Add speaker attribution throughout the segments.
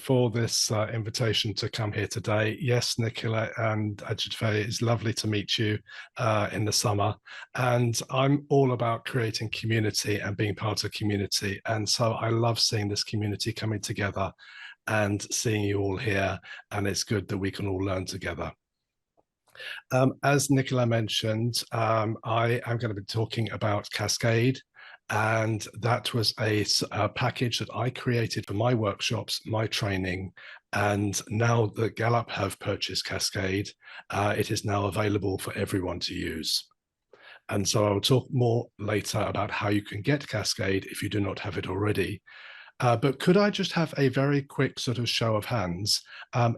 Speaker 1: for this invitation to come here today. Yes, Nicola and Ajitve, it's lovely to meet you in the summer. And I'm all about creating community and being part of community. And so I love seeing this community coming together and seeing you all here. And it's good that we can all learn together. As Nicola mentioned, I am going to be talking about Cascade. And that was a package that I created for my workshops, my training. And now that Gallup have purchased Cascade, it is now available for everyone to use. And so I'll talk more later about how you can get Cascade if you do not have it already. But could I just have a very quick sort of show of hands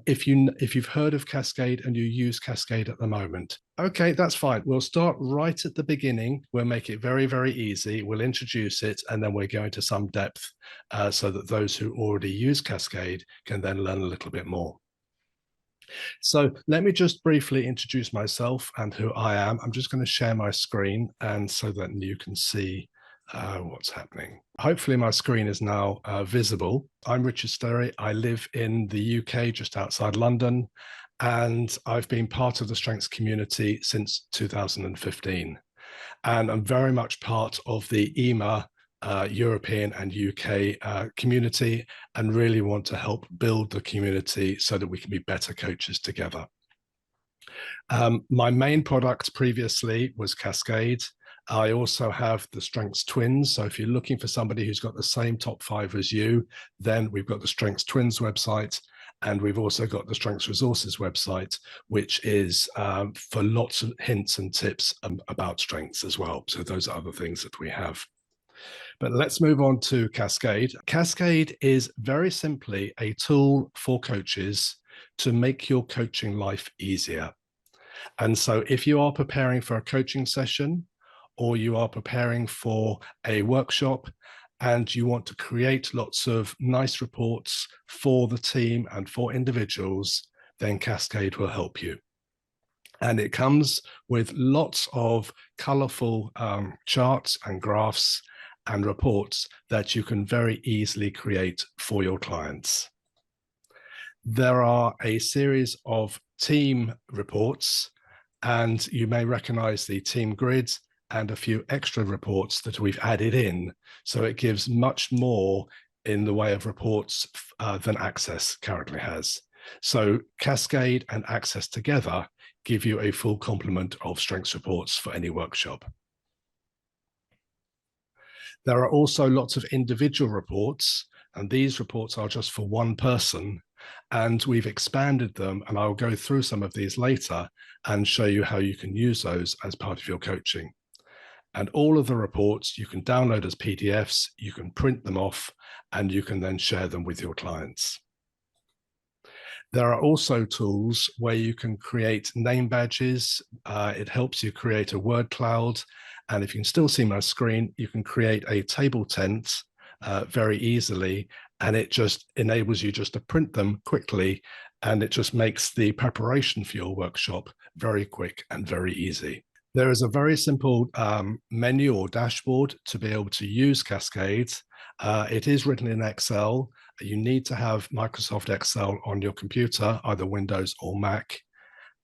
Speaker 1: if you've heard of Cascade and you use Cascade at the moment? Okay, that's fine. We'll start right at the beginning. We'll make it very, very easy. We'll introduce it, and then we'll go into some depth so that those who already use Cascade can then learn a little bit more. So let me just briefly introduce myself and who I am. I'm just going to share my screen and so that you can see what's happening. Hopefully my screen is now visible. I'm Richard Sterry. I live in the UK, just outside London, and I've been part of the Strengths community since 2015. And I'm very much part of the EMA European and UK community, and really want to help build the community so that we can be better coaches together. My main product previously was Cascade. I also have the Strengths Twins. So if you're looking for somebody who's got the same top 5 as you, then we've got the Strengths Twins website. And we've also got the Strengths Resources website, which is for lots of hints and tips about strengths as well. So those are other things that we have. But let's move on to Cascade. Cascade is very simply a tool for coaches to make your coaching life easier. And so if you are preparing for a coaching session, or you are preparing for a workshop and you want to create lots of nice reports for the team and for individuals, then Cascade will help you. And it comes with lots of colorful charts and graphs and reports that you can very easily create for your clients. There are a series of team reports, and you may recognize the team grids and a few extra reports that we've added in. So it gives much more in the way of reports than Access currently has. So Cascade and Access together give you a full complement of strengths reports for any workshop. There are also lots of individual reports, and these reports are just for one person. And we've expanded them, and I'll go through some of these later and show you how you can use those as part of your coaching. And all of the reports you can download as PDFs, you can print them off, and you can then share them with your clients. There are also tools where you can create name badges. It helps you create a word cloud. And if you can still see my screen, you can create a table tent very easily. And it just enables you just to print them quickly. And it just makes the preparation for your workshop very quick and very easy. There is a very simple menu or dashboard to be able to use Cascade. It is written in Excel. You need to have Microsoft Excel on your computer, either Windows or Mac.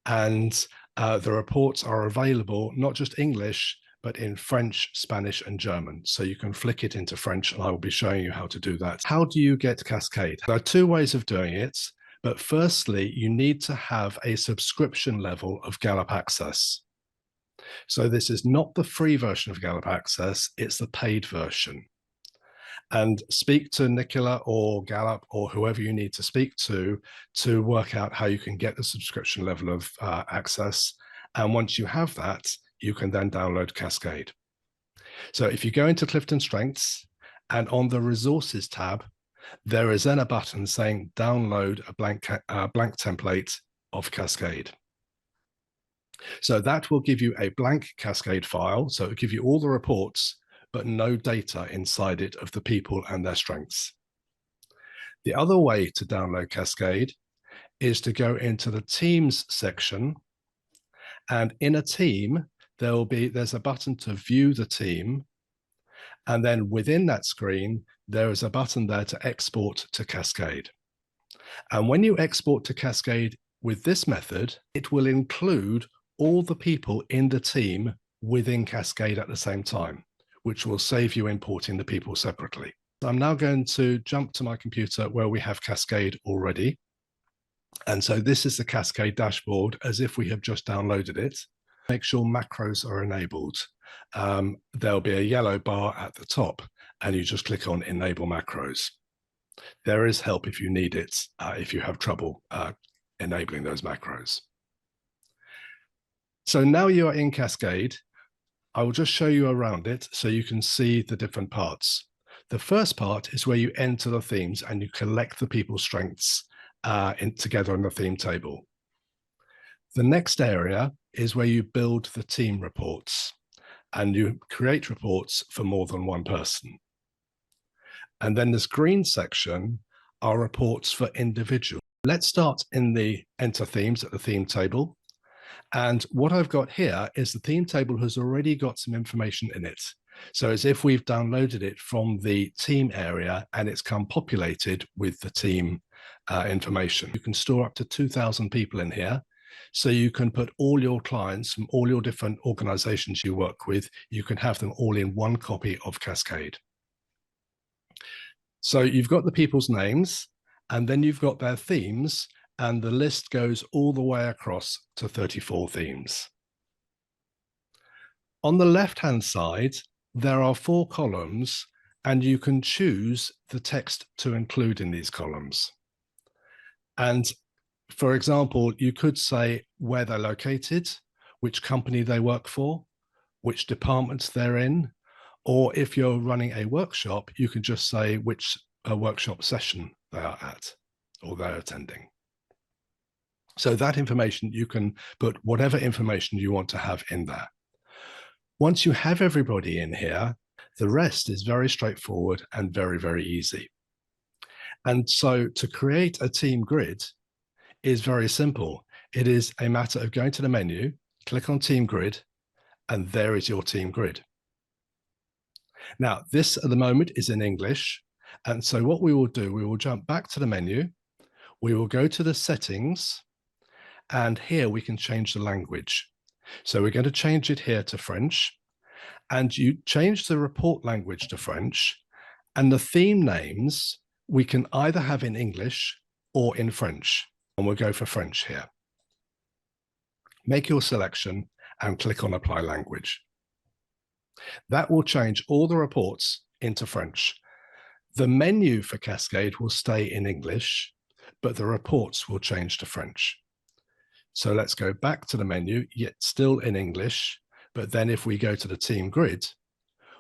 Speaker 1: And the reports are available, not just English, but in French, Spanish, and German. So you can flick it into French, and I will be showing you how to do that. How do you get Cascade? There are 2 ways of doing it. But firstly, you need to have a subscription level of Gallup Access. So this is not the free version of Gallup Access, it's the paid version. And speak to Nicola or Gallup or whoever you need to speak to work out how you can get the subscription level of access. And once you have that, you can then download Cascade. So if you go into Clifton Strengths and on the Resources tab, there is then a button saying download a blank template of Cascade. So that will give you a blank Cascade file. So it'll give you all the reports, but no data inside it of the people and their strengths. The other way to download Cascade is to go into the Teams section. And in a team, there's a button to view the team. And then within that screen, there is a button there to export to Cascade. And when you export to Cascade with this method, it will include all the people in the team within Cascade at the same time, which will save you importing the people separately. So I'm now going to jump to my computer where we have Cascade already. And so this is the Cascade dashboard as if we have just downloaded it. Make sure macros are enabled. There'll be a yellow bar at the top and you just click on enable macros. There is help if you need it, if you have trouble enabling those macros. So now you are in Cascade. I will just show you around it so you can see the different parts. The first part is where you enter the themes and you collect the people's strengths together in the theme table. The next area is where you build the team reports and you create reports for more than one person. And then this green section are reports for individuals. Let's start in the enter themes at the theme table. And what I've got here is the theme table has already got some information in it. So as if we've downloaded it from the team area and it's come populated with the team information. You can store up to 2,000 people in here. So you can put all your clients from all your different organizations you work with, you can have them all in one copy of Cascade. So you've got the people's names and then you've got their themes, and the list goes all the way across to 34 themes. On the left-hand side, there are 4 columns and you can choose the text to include in these columns. And for example, you could say where they're located, which company they work for, which departments they're in, or if you're running a workshop, you can just say which workshop session they are at or they're attending. So that information, you can put whatever information you want to have in there. Once you have everybody in here, the rest is very straightforward and very, very easy. And so to create a team grid is very simple. It is a matter of going to the menu, click on team grid, and there is your team grid. Now, this at the moment is in English. And so what we will do, we will jump back to the menu. We will go to the settings, and here we can change the language. So we're going to change it here to French, and you change the report language to French, and the theme names we can either have in English or in French, and we'll go for French here. Make your selection and click on apply language. That will change all the reports into French. The menu for Cascade will stay in English, but the reports will change to French. So let's go back to the menu, yet still in English. But then if we go to the team grid,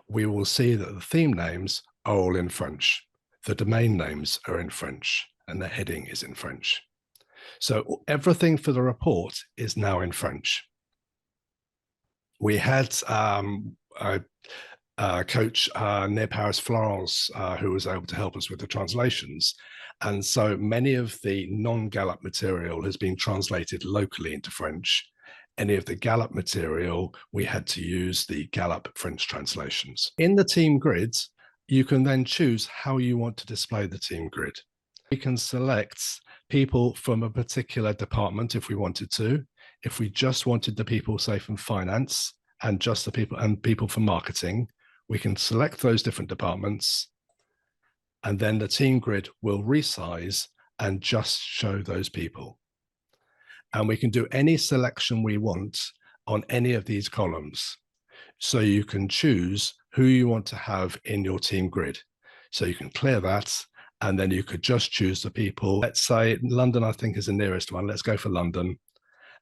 Speaker 1: we will see that the theme names are all in French. The domain names are in French and the heading is in French. So everything for the report is now in French. We had a coach near Paris, Florence, who was able to help us with the translations. And so many of the non-Gallup material has been translated locally into French. Any of the Gallup material, we had to use the Gallup French translations. In the team grids, you can then choose how you want to display the team grid. We can select people from a particular department if we wanted to. If we just wanted the people, say, from finance and just the people from marketing, we can select those different departments, and then the team grid will resize and just show those people. And we can do any selection we want on any of these columns. So you can choose who you want to have in your team grid. So you can clear that, and then you could just choose the people. Let's say London, I think, is the nearest one. Let's go for London,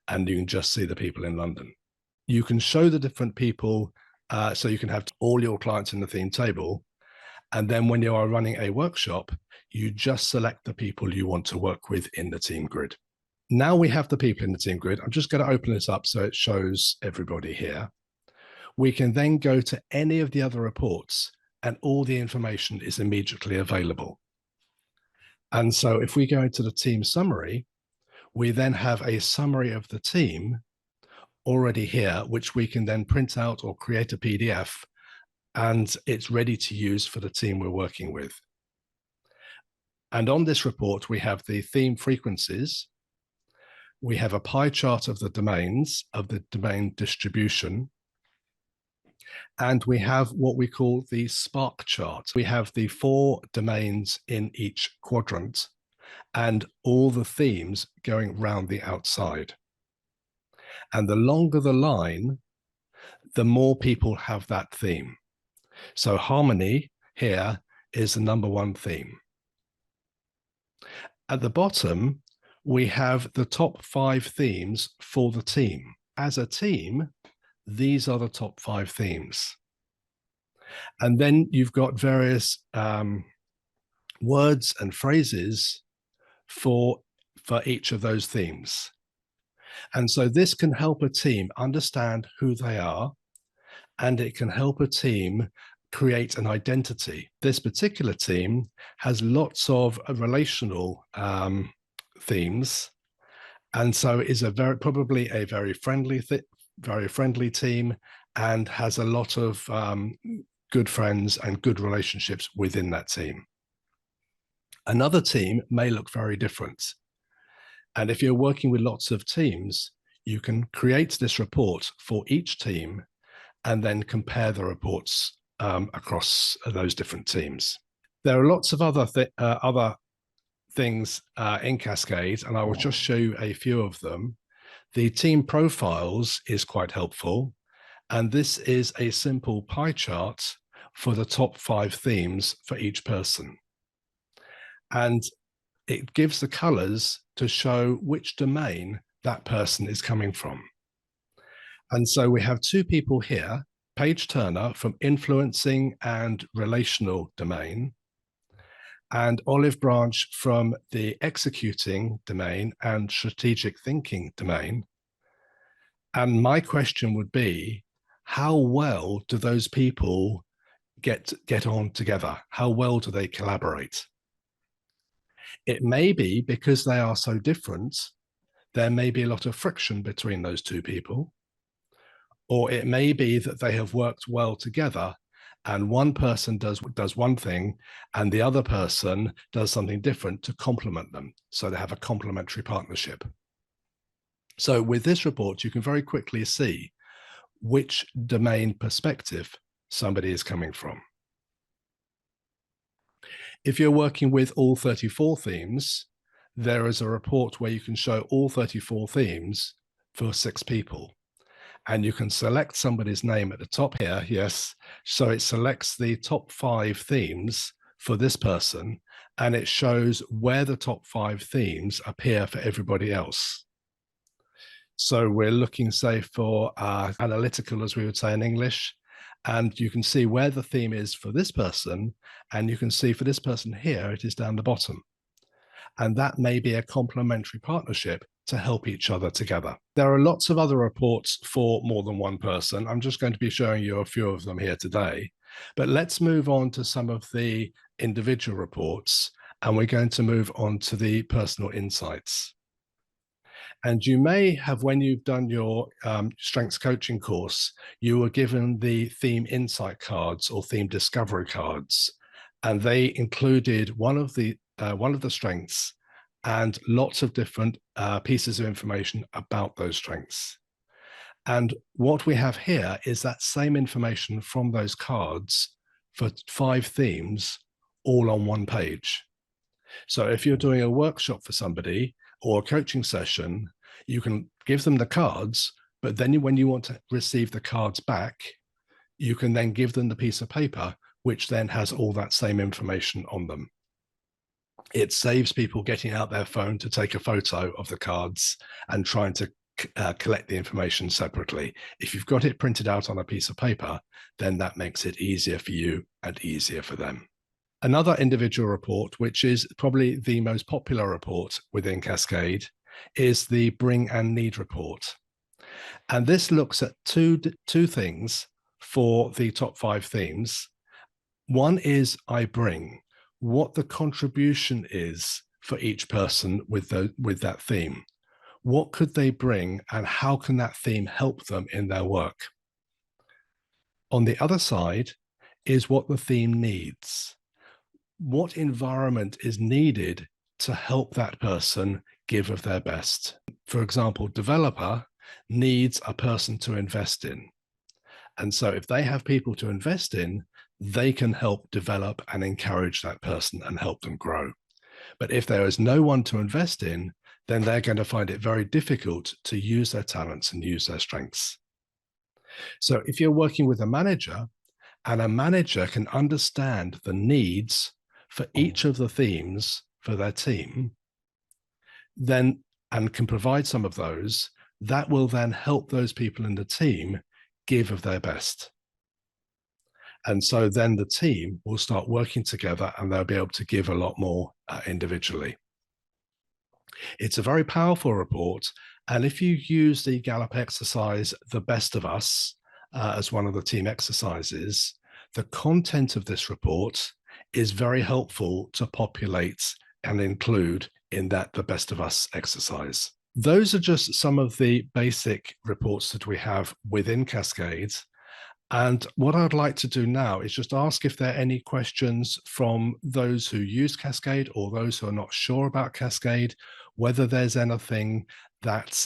Speaker 1: and you can just see the people in London. You can show the different people, so you can have all your clients in the theme table. And then when you are running a workshop, you just select the people you want to work with in the team grid. Now we have the people in the team grid. I'm just going to open this up so it shows everybody here. We can then go to any of the other reports and all the information is immediately available. And so if we go into the team summary, we then have a summary of the team already here, which we can then print out or create a PDF, and it's ready to use for the team we're working with. And on this report, we have the theme frequencies. We have a pie chart of the domains, of the domain distribution. And we have what we call the spark chart. We have the 4 domains in each quadrant and all the themes going round the outside. And the longer the line, the more people have that theme. So harmony here is the #1 theme. At the bottom, we have the top 5 themes for the team. As a team, these are the top 5 themes. And then you've got various words and phrases for each of those themes. And so this can help a team understand who they are, and it can help a team create an identity. This particular team has lots of relational themes, and so is probably a very friendly team, and has a lot of good friends and good relationships within that team. Another team may look very different. And if you're working with lots of teams, you can create this report for each team and then compare the reports across those different teams. There are lots of other things in Cascade, and I will just show you a few of them. The team profiles is quite helpful, and this is a simple pie chart for the top 5 themes for each person. And it gives the colors to show which domain that person is coming from. And so we have 2 people here, Paige Turner from influencing and relational domain, and Olive Branch from the executing domain and strategic thinking domain. And my question would be, how well do those people get on together? How well do they collaborate? It may be because they are so different, there may be a lot of friction between those 2 people, or it may be that they have worked well together and one person does one thing and the other person does something different to complement them. So they have a complementary partnership. So with this report, you can very quickly see which domain perspective somebody is coming from. If you're working with all 34 themes, there is a report where you can show all 34 themes for 6 people. And you can select somebody's name at the top here, yes. So it selects the top 5 themes for this person, and it shows where the top 5 themes appear for everybody else. So we're looking, say, for analytical, as we would say in English, and you can see where the theme is for this person, and you can see for this person here, it is down the bottom. And that may be a complementary partnership to help each other together. There are lots of other reports for more than one person. I'm just going to be showing you a few of them here today, but let's move on to some of the individual reports, and we're going to move on to the personal insights. And you may have, when you've done your strengths coaching course, you were given the theme insight cards or theme discovery cards, and they included one of the strengths and lots of different pieces of information about those strengths. And what we have here is that same information from those cards for 5 themes, all on one page. So if you're doing a workshop for somebody or a coaching session, you can give them the cards, but then when you want to receive the cards back, you can then give them the piece of paper, which then has all that same information on them. It saves people getting out their phone to take a photo of the cards and trying to collect the information separately. If you've got it printed out on a piece of paper, then that makes it easier for you and easier for them. Another individual report, which is probably the most popular report within Cascade, is the Bring and Need report. And this looks at two things for the top 5 themes. One is I bring, what the contribution is for each person with that theme. What could they bring and how can that theme help them in their work? On the other side is what the theme needs. what environment is needed to help that person give of their best. For example, developer needs a person to invest in. And so if they have people to invest in, they can help develop and encourage that person and help them grow. But if there is no one to invest in, then they're going to find it very difficult to use their talents and use their strengths. So if you're working with a manager, and a manager can understand the needs for each of the themes for their team, then and can provide some of those, that will then help those people in the team give of their best. And so then the team will start working together and they'll be able to give a lot more individually. It's a very powerful report. And if you use the Gallup exercise, The Best of Us, as one of the team exercises, the content of this report is very helpful to populate and include in that The Best of Us exercise. Those are just some of the basic reports that we have within Cascade. And what I'd like to do now is just ask if there are any questions from those who use Cascade or those who are not sure about Cascade, whether there's anything that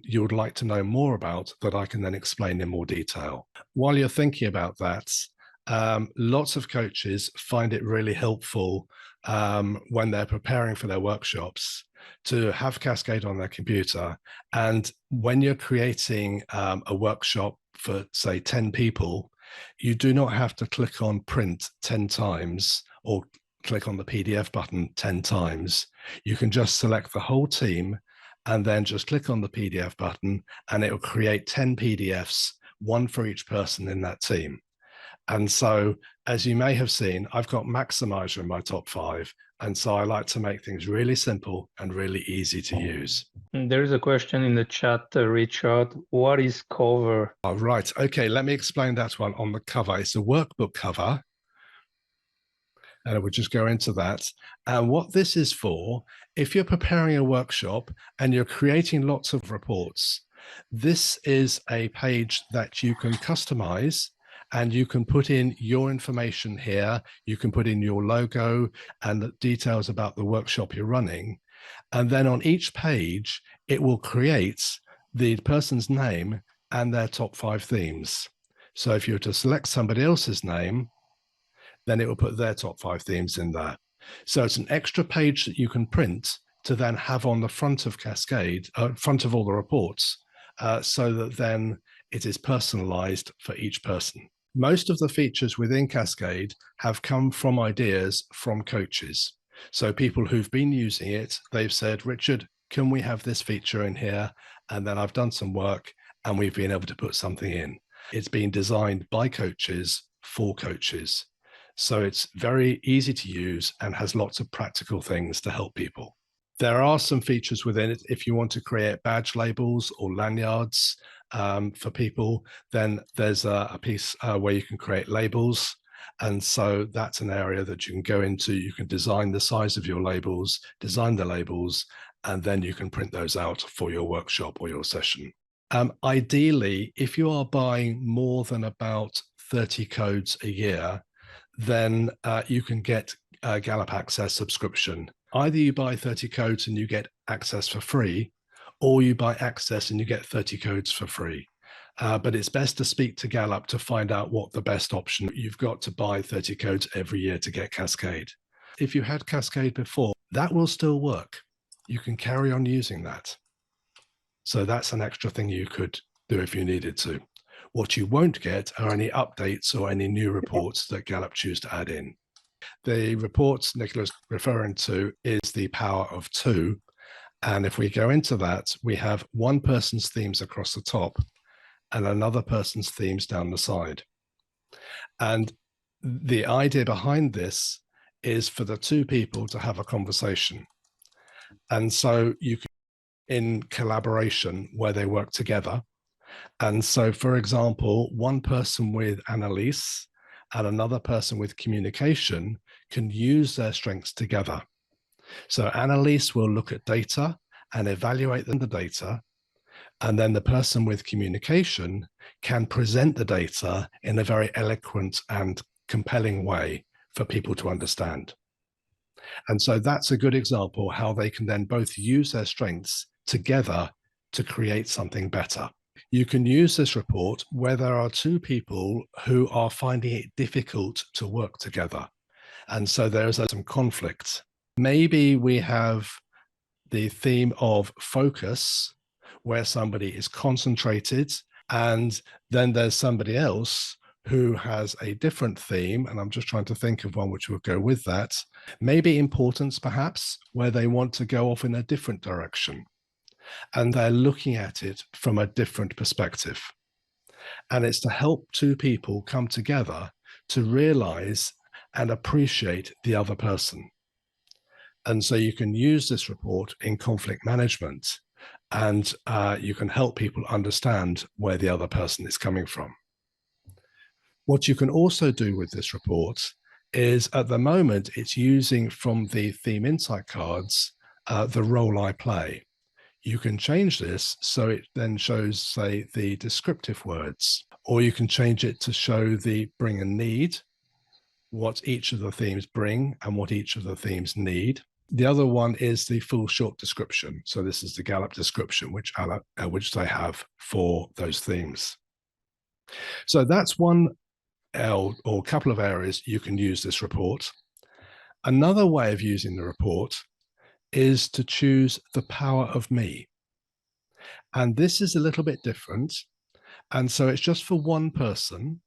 Speaker 1: you would like to know more about that I can then explain in more detail. While you're thinking about that, lots of coaches find it really helpful when they're preparing for their workshops to have Cascade on their computer. And when you're creating a workshop for, say, 10 people, you do not have to click on print 10 times or click on the PDF button 10 times. You can just select the whole team and then just click on the PDF button and it will create 10 PDFs, one for each person in that team. And so, as you may have seen, I've got Maximizer in my top 5. And so I like to make things really simple and really easy to use.
Speaker 2: There's a question in the chat, Richard. What is cover?
Speaker 1: Oh, right. Okay, let me explain that one on the cover. It's a workbook cover. And I would just go into that. And what this is for, if you're preparing a workshop and you're creating lots of reports, this is a page that you can customize and you can put in your information here. You can put in your logo and the details about the workshop you're running. And then on each page, it will create the person's name and their top 5 themes. So if you were to select somebody else's name, then it will put their top 5 themes in there. So it's an extra page that you can print to then have on the front of Cascade, front of all the reports, so that then it is personalized for each person. Most of the features within Cascade have come from ideas from coaches. So people who've been using it, they've said, Richard, can we have this feature in here? And then I've done some work and we've been able to put something in. It's been designed by coaches for coaches. So it's very easy to use and has lots of practical things to help people. There are some features within it. If you want to create badge labels or lanyards for people, then there's a piece where you can create labels. And so that's an area that you can go into. You can design the size of your labels, design the labels, and then you can print those out for your workshop or your session. Ideally, if you are buying more than about 30 codes a year, then you can get a Gallup Access subscription. Either you buy 30 codes and you get access for free, or you buy access and you get 30 codes for free. But it's best to speak to Gallup to find out what the best option. You've got to buy 30 codes every year to get Cascade. If you had Cascade before, that will still work. You can carry on using that. So that's an extra thing you could do if you needed to. What you won't get are any updates or any new reports that Gallup choose to add in. The reports Nicola's referring to is the power of 2. And if we go into that, we have one person's themes across the top and another person's themes down the side. And the idea behind this is for the 2 people to have a conversation. And so you can, in collaboration where they work together. And so, for example, one person with analyses and another person with communication can use their strengths together. So analyses will look at data and evaluate the data. And then the person with communication can present the data in a very eloquent and compelling way for people to understand. And so that's a good example how they can then both use their strengths together to create something better. You can use this report where there are two people who are finding it difficult to work together. And so there's some conflict. Maybe we have the theme of focus, where somebody is concentrated, and then there's somebody else who has a different theme, and I'm just trying to think of one which will go with that. Maybe importance, perhaps, where they want to go off in a different direction, and they're looking at it from a different perspective. And it's to help two people come together to realize and appreciate the other person. And so you can use this report in conflict management, and you can help people understand where the other person is coming from. What you can also do with this report is, at the moment, it's using from the theme insight cards, the role I play. You can change this so it then shows, say, the descriptive words, or you can change it to show the bring and need, what each of the themes bring and what each of the themes need. The other one is the full short description. So this is the Gallup description, which they have for those themes. So that's one or a couple of areas you can use this report. Another way of using the report is to choose the power of me. And this is a little bit different. And so it's just for one person,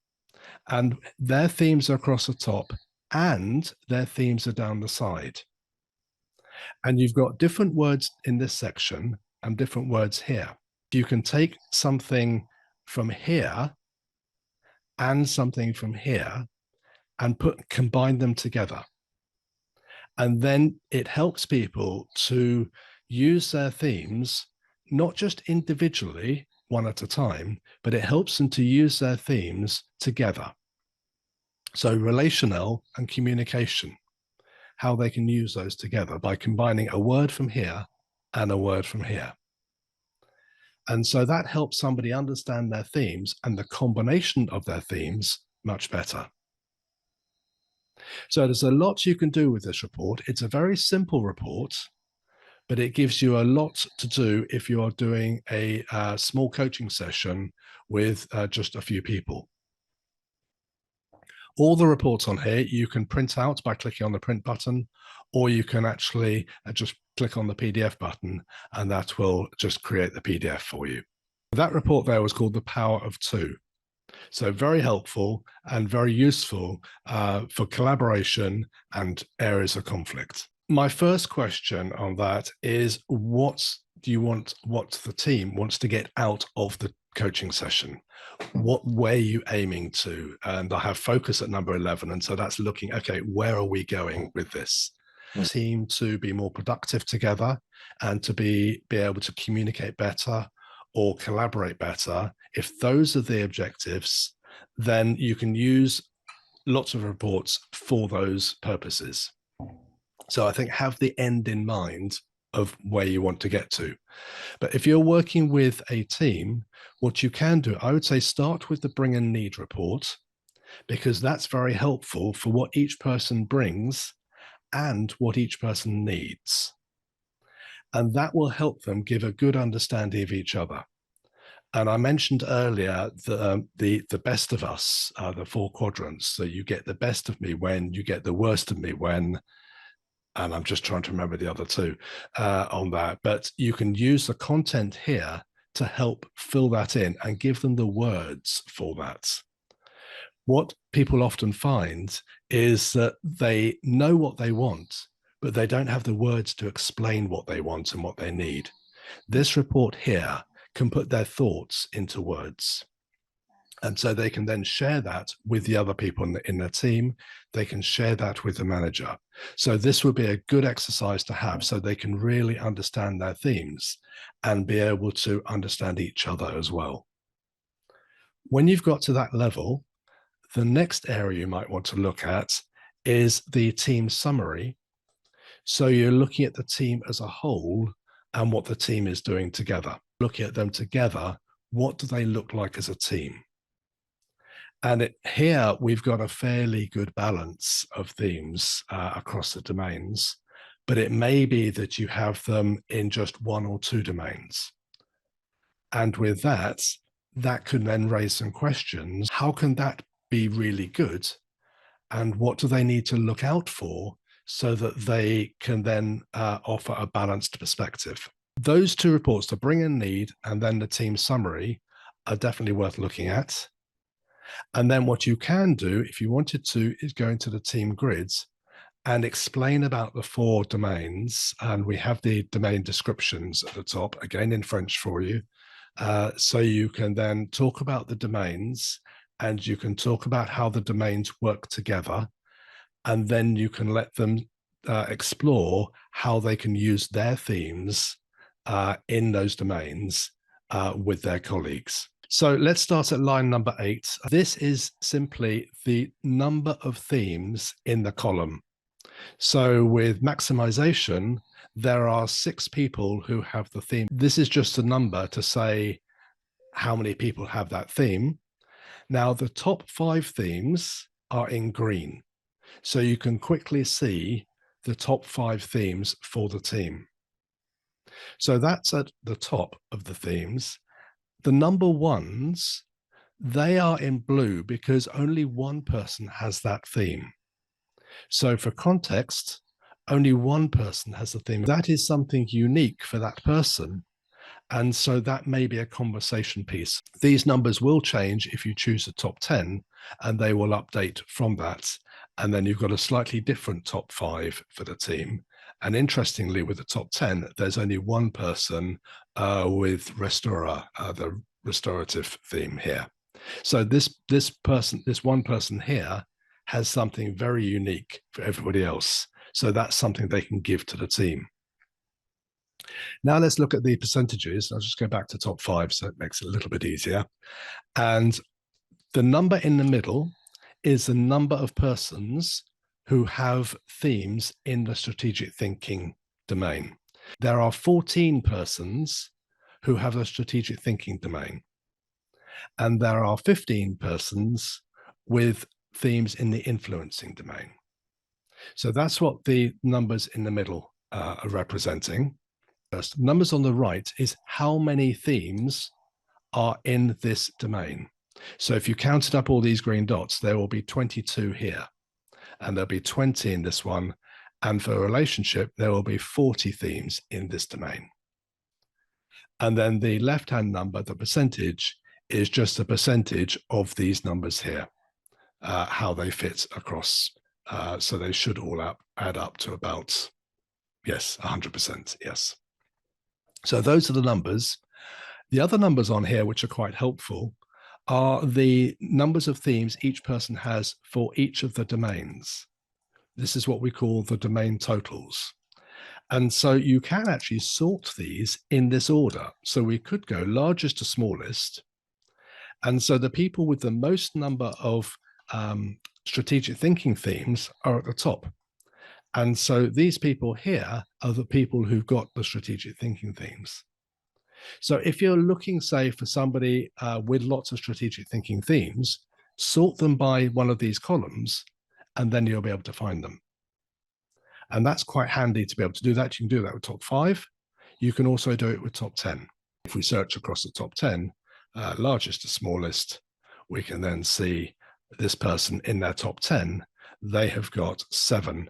Speaker 1: and their themes are across the top and their themes are down the side. And you've got different words in this section and different words here. You can take something from here and something from here and combine them together. And then it helps people to use their themes, not just individually, one at a time, but it helps them to use their themes together. So relational and communication, how they can use those together by combining a word from here and a word from here. And so that helps somebody understand their themes and the combination of their themes much better. So there's a lot you can do with this report. It's a very simple report, but it gives you a lot to do if you are doing a small coaching session with just a few people. All the reports on here you can print out by clicking on the print button, or you can actually just click on the PDF button and that will just create the PDF for you. That report there was called The Power of Two. So very helpful and very useful for collaboration and areas of conflict. My first question on that is, what the team wants to get out of the coaching session? What were you aiming to? And I have focus at number 11. And so that's looking, okay, where are we going with this? Team to be more productive together and to be able to communicate better or collaborate better. If those are the objectives, then you can use lots of reports for those purposes. So I think have the end in mind of where you want to get to. But if you're working with a team, what you can do, I would say start with the bring and need report, because that's very helpful for what each person brings and what each person needs. And that will help them give a good understanding of each other. And I mentioned earlier the best of us, the 4 quadrants. So you get the best of me when, you get the worst of me when, and I'm just trying to remember the other 2 on that. But you can use the content here to help fill that in and give them the words for that. What people often find is that they know what they want, but they don't have the words to explain what they want and what they need. This report here can put their thoughts into words. And so they can then share that with the other people in their team. They can share that with the manager. So this would be a good exercise to have so they can really understand their themes and be able to understand each other as well. When you've got to that level, the next area you might want to look at is the team summary. So you're looking at the team as a whole and what the team is doing together. Looking at them together, what do they look like as a team? And here we've got a fairly good balance of themes across the domains, but it may be that you have them in just one or two domains. And with that, that could then raise some questions. How can that be really good? And what do they need to look out for so that they can then offer a balanced perspective? Those two reports, the bring and need and then the team summary, are definitely worth looking at. And then what you can do, if you wanted to, is go into the team grids and explain about the 4 domains. And we have the domain descriptions at the top, again in French for you. So you can then talk about the domains and you can talk about how the domains work together. And then you can let them explore how they can use their themes in those domains with their colleagues. So let's start at line number 8. This is simply the number of themes in the column. So with maximization, there are 6 people who have the theme. This is just a number to say how many people have that theme. Now, the top 5 themes are in green. So you can quickly see the top 5 themes for the team. So that's at the top of the themes. The number ones, they are in blue because only one person has that theme. So for context, only one person has the theme. That is something unique for that person. And so that may be a conversation piece. These numbers will change if you choose the top 10, and they will update from that. And then you've got a slightly different top 5 for the team. And interestingly, with the top 10, there's only one person with restaurer, the restorative theme here. So this one person here has something very unique for everybody else. So that's something they can give to the team. Now let's look at the percentages. I'll just go back to top 5 so it makes it a little bit easier. And the number in the middle is the number of persons who have themes in the strategic thinking domain. There are 14 persons who have a strategic thinking domain. And there are 15 persons with themes in the influencing domain. So that's what the numbers in the middle are representing. First, numbers on the right is how many themes are in this domain. So if you counted up all these green dots, there will be 22 here, and there'll be 20 in this one. And for a relationship, there will be 40 themes in this domain. And then the left-hand number, the percentage, is just a percentage of these numbers here, how they fit across. So they should all add up to about, yes, 100%, yes. So those are the numbers. The other numbers on here, which are quite helpful, are the numbers of themes each person has for each of the domains. This is what we call the domain totals. And so you can actually sort these in this order. So we could go largest to smallest. And so the people with the most number of strategic thinking themes are at the top. And so these people here are the people who've got the strategic thinking themes. So if you're looking, say, for somebody with lots of strategic thinking themes, sort them by one of these columns, and then you'll be able to find them. And that's quite handy to be able to do that. You can do that with top 5. You can also do it with top 10. If we search across the top 10, largest to smallest, we can then see this person in their top 10, they have got 7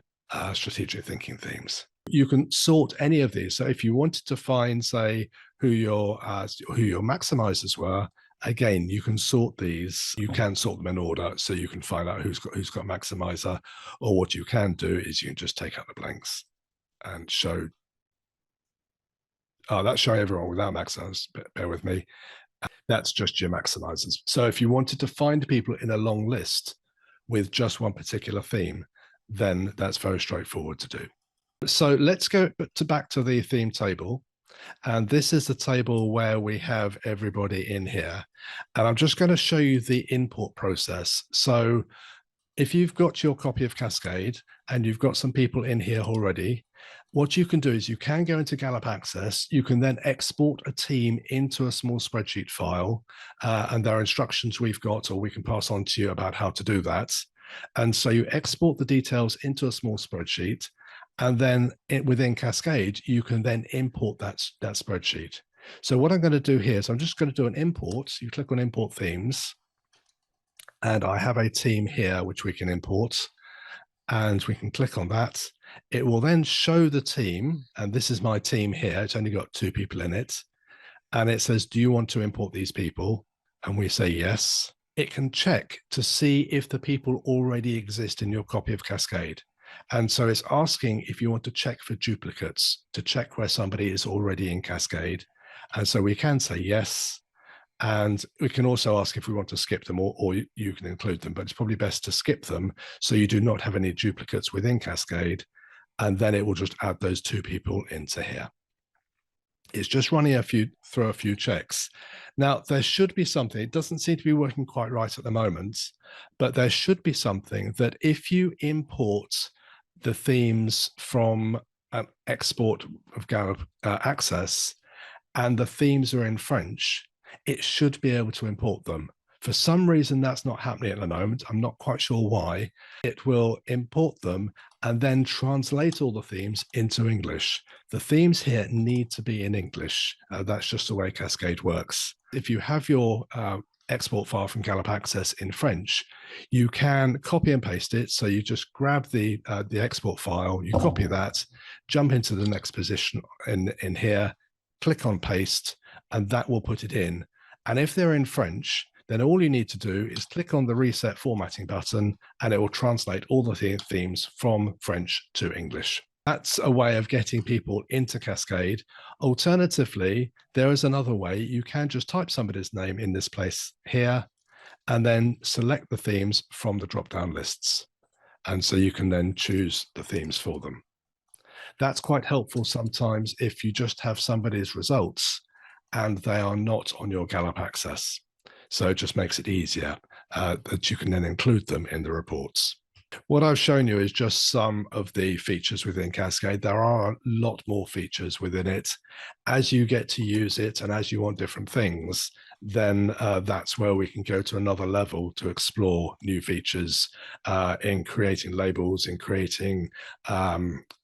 Speaker 1: strategic thinking themes. You can sort any of these. So if you wanted to find, say, who your maximizers were, again, you can sort these. You can sort them in order, so you can find out who's got maximizer. Or what you can do is you can just take out the blanks and show. Oh, that's showing everyone without maximizers. Bear with me. That's just your maximizers. So if you wanted to find people in a long list with just one particular theme, then that's very straightforward to do. So let's go back to the theme table. And this is the table where we have everybody in here. And I'm just going to show you the import process. So if you've got your copy of Cascade and you've got some people in here already, what you can do is you can go into Gallup Access. You can then export a team into a small spreadsheet file, and there are instructions we've got, or we can pass on to you about how to do that. And so you export the details into a small spreadsheet, and then within Cascade, you can then import that spreadsheet. So what I'm going to do here is I'm just going to do an import. You click on Import Themes, and I have a team here which we can import, and we can click on that. It will then show the team, and this is my team here. It's only got 2 people in it. And it says, do you want to import these people? And we say yes. It can check to see if the people already exist in your copy of Cascade. And so it's asking if you want to check for duplicates, to check where somebody is already in Cascade. And so we can say yes. And we can also ask if we want to skip them, or you can include them, but it's probably best to skip them so you do not have any duplicates within Cascade. And then it will just add those 2 people into here. It's just running through a few checks. Now, there should be something. It doesn't seem to be working quite right at the moment, but there should be something that if you import the themes from an export of Gallup Access and the themes are in French, it should be able to import them. For some reason, that's not happening at the moment. I'm not quite sure why. It will import them and then translate all the themes into English. The themes here need to be in English. That's just the way Cascade works. If you have your export file from Gallup Access in French, you can copy and paste it. So you just grab the export file, you copy that, jump into the next position in here, click on paste, and that will put it in. And if they're in French, then all you need to do is click on the reset formatting button and it will translate all the themes from French to English. That's a way of getting people into Cascade. Alternatively, there is another way. You can just type somebody's name in this place here and then select the themes from the drop-down lists. And so you can then choose the themes for them. That's quite helpful sometimes if you just have somebody's results and they are not on your Gallup Access. So it just makes it easier that you can then include them in the reports. What I've shown you is just some of the features within Cascade. There are a lot more features within it. As you get to use it and as you want different things, then that's where we can go to another level to explore new features in creating labels, in creating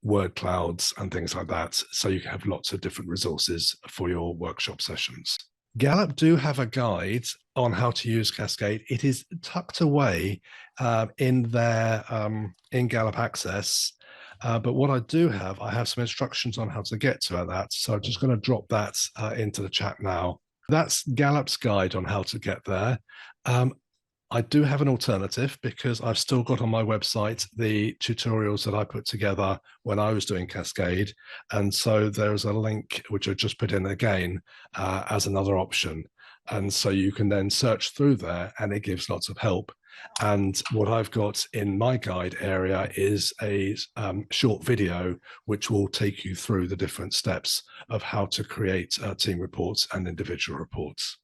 Speaker 1: word clouds and things like that. So you can have lots of different resources for your workshop sessions. Gallup do have a guide on how to use Cascade. It is tucked away in Gallup Access. But what I do have, I have some instructions on how to get to that. So I'm just going to drop that into the chat now. That's Gallup's guide on how to get there. I do have an alternative because I've still got on my website the tutorials that I put together when I was doing Cascade. And so there's a link which I just put in again as another option. And so you can then search through there and it gives lots of help. And what I've got in my guide area is a short video which will take you through the different steps of how to create team reports and individual reports.